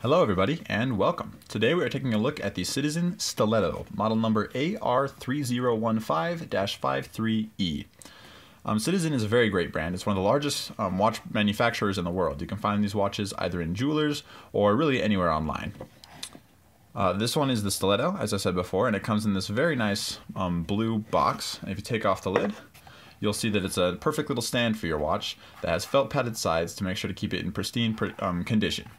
Hello everybody and welcome. Today we are taking a look at the Citizen Stiletto, model number AR3015-53E. Citizen is a very great brand. It's one of the largest watch manufacturers in the world. You can find these watches either in jewelers or really anywhere online. This one is the Stiletto, as I said before, and it comes in this very nice blue box. And if you take off the lid, you'll see that it's a perfect little stand for your watch that has felt padded sides to make sure to keep it in pristine condition.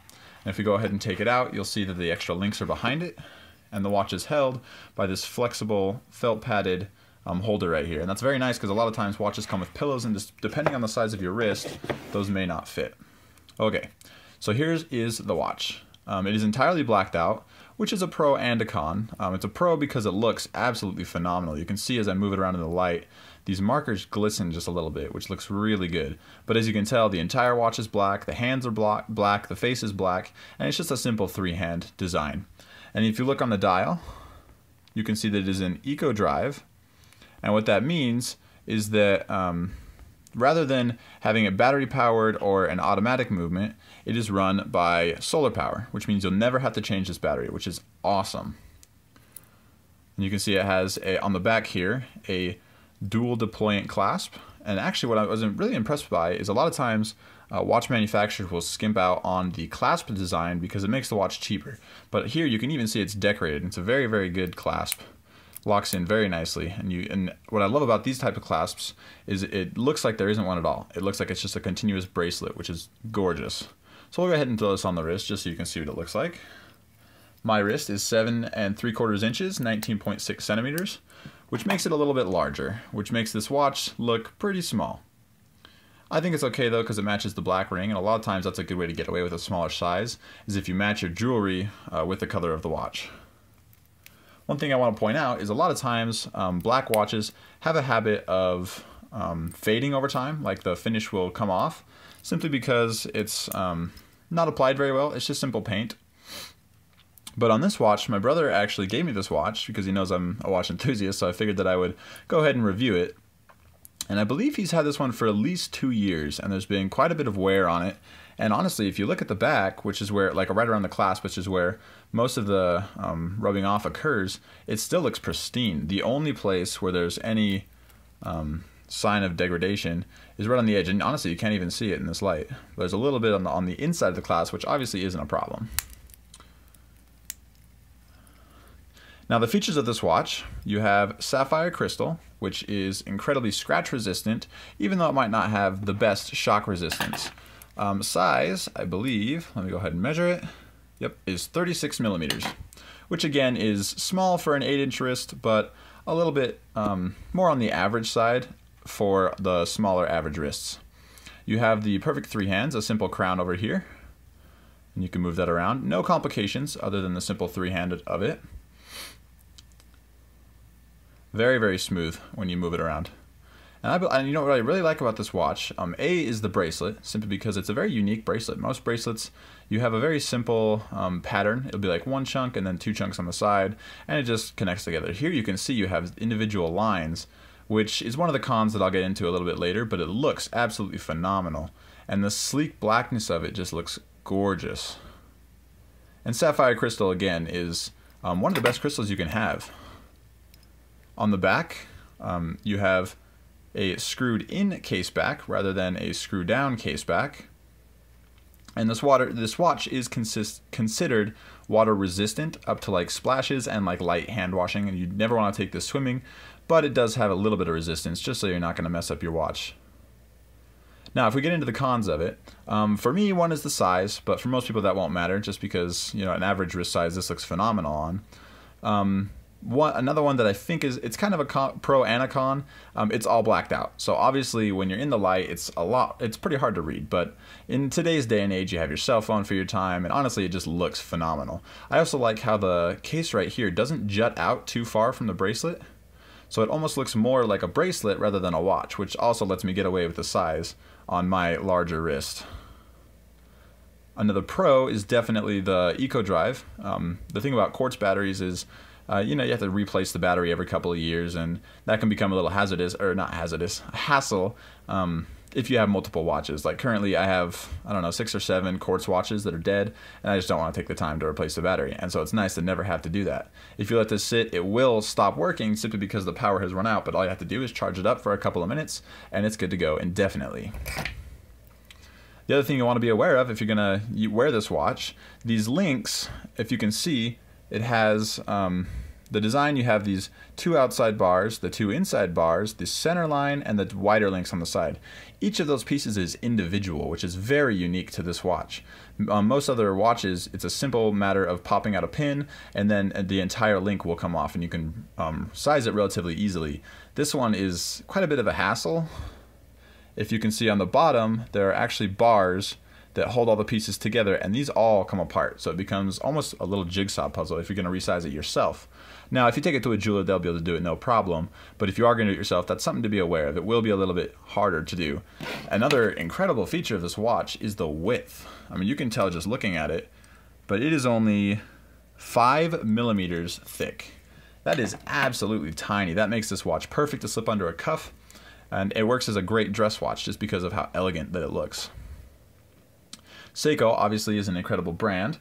And if we go ahead and take it out, you'll see that the extra links are behind it, and the watch is held by this flexible felt padded holder right here. And that's very nice because a lot of times watches come with pillows, and just depending on the size of your wrist, those may not fit. Okay, so here is the watch. It is entirely blacked out, which is a pro and a con. It's a pro because it looks absolutely phenomenal. You can see as I move it around in the light, these markers glisten just a little bit, which looks really good. But as you can tell, the entire watch is black, the hands are black, the face is black, and it's just a simple three-hand design. And if you look on the dial, you can see that it is an eco drive. And what that means is that rather than having it battery powered or an automatic movement, it is run by solar power, which means you'll never have to change this battery, which is awesome. And you can see it has on the back here a dual deployant clasp. And actually what I was really impressed by is a lot of times watch manufacturers will skimp out on the clasp design because it makes the watch cheaper. But here you can even see it's decorated. It's a very, very good clasp. Locks in very nicely, and what I love about these type of clasps is it looks like there isn't one at all. It looks like it's just a continuous bracelet, which is gorgeous. So we'll go ahead and throw this on the wrist just so you can see what it looks like. My wrist is 7 3/4 inches, 19.6 centimeters, which makes it a little bit larger, which makes this watch look pretty small. I think it's okay though because it matches the black ring, and a lot of times that's a good way to get away with a smaller size, is if you match your jewelry with the color of the watch. One thing I want to point out is a lot of times black watches have a habit of fading over time, like the finish will come off, simply because it's not applied very well. It's just simple paint. But on this watch, my brother actually gave me this watch because he knows I'm a watch enthusiast, so I figured that I would go ahead and review it. And I believe he's had this one for at least 2 years, and there's been quite a bit of wear on it. And honestly, if you look at the back, which is where, like right around the clasp, which is where most of the rubbing off occurs, it still looks pristine. The only place where there's any sign of degradation is right on the edge, and honestly, you can't even see it in this light. There's a little bit on the inside of the clasp, which obviously isn't a problem. Now the features of this watch, you have sapphire crystal, which is incredibly scratch resistant, even though it might not have the best shock resistance. Size, I believe, let me go ahead and measure it, yep, is 36 millimeters, which again is small for an 8-inch wrist, but a little bit more on the average side for the smaller average wrists. You have the perfect three hands, a simple crown over here, and you can move that around. No complications other than the simple three-handed of it. Very, very smooth when you move it around. And you know what I really like about this watch, A is the bracelet, simply because it's a very unique bracelet. Most bracelets, you have a very simple pattern. It'll be like one chunk and then 2 chunks on the side, and it just connects together. Here you can see you have individual lines, which is one of the cons that I'll get into a little bit later, but it looks absolutely phenomenal. And the sleek blackness of it just looks gorgeous. And sapphire crystal, again, is one of the best crystals you can have. On the back, you have a screwed in case back rather than a screw down case back. And this watch is considered water resistant up to like splashes and like light hand washing, and you'd never want to take this swimming, but it does have a little bit of resistance just so you're not going to mess up your watch. Now if we get into the cons of it, for me one is the size, but for most people that won't matter just because, you know, an average wrist size this looks phenomenal on. Another one that I think it's kind of a pro and a con, it's all blacked out. So obviously when you're in the light, it's pretty hard to read, but in today's day and age, you have your cell phone for your time, and honestly, it just looks phenomenal. I also like how the case right here doesn't jut out too far from the bracelet, so it almost looks more like a bracelet rather than a watch, which also lets me get away with the size on my larger wrist. Another pro is definitely the eco drive. The thing about quartz batteries is you know, you have to replace the battery every couple of years, and that can become a little hazardous, or not hazardous, a hassle. if you have multiple watches. Like currently I have, I don't know, 6 or 7 quartz watches that are dead, and I just don't want to take the time to replace the battery. And so it's nice to never have to do that. If you let this sit, it will stop working simply because the power has run out, but all you have to do is charge it up for a couple of minutes and it's good to go indefinitely. The other thing you want to be aware of if you're going to wear this watch, these links, if you can see, it has the design. You have these 2 outside bars, the 2 inside bars, the center line, and the wider links on the side. Each of those pieces is individual, which is very unique to this watch. Most other watches, it's a simple matter of popping out a pin, and then the entire link will come off, and you can size it relatively easily. This one is quite a bit of a hassle. If you can see on the bottom, there are actually bars that hold all the pieces together, and these all come apart. So it becomes almost a little jigsaw puzzle if you're going to resize it yourself. Now, if you take it to a jeweler, they'll be able to do it no problem. But if you are going to do it yourself, that's something to be aware of. It will be a little bit harder to do. Another incredible feature of this watch is the width. I mean, you can tell just looking at it, but it is only 5 millimeters thick. That is absolutely tiny. That makes this watch perfect to slip under a cuff, and it works as a great dress watch just because of how elegant that it looks. Seiko obviously is an incredible brand.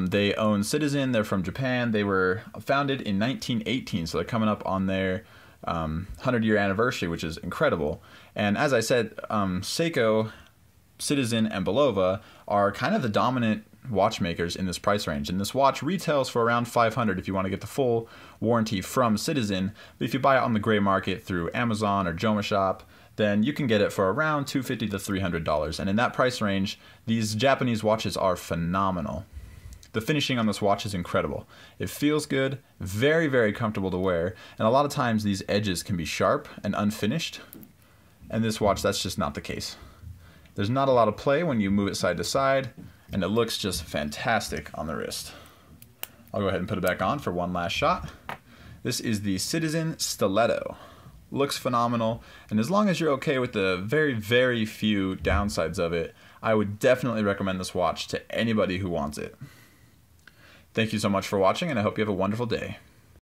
They own Citizen. They're from Japan. They were founded in 1918, so they're coming up on their 100-year anniversary, which is incredible. And as I said, Seiko, Citizen, and Belova are kind of the dominant watchmakers in this price range. And this watch retails for around $500 if you want to get the full warranty from Citizen. But if you buy it on the gray market through Amazon or Joma Shop, then you can get it for around $250 to $300. And in that price range, these Japanese watches are phenomenal. The finishing on this watch is incredible. It feels good, very, very comfortable to wear, and a lot of times these edges can be sharp and unfinished, and this watch, that's just not the case. There's not a lot of play when you move it side to side, and it looks just fantastic on the wrist. I'll go ahead and put it back on for one last shot. This is the Citizen Stiletto. Looks phenomenal, and as long as you're okay with the very, very few downsides of it, I would definitely recommend this watch to anybody who wants it. Thank you so much for watching, and I hope you have a wonderful day.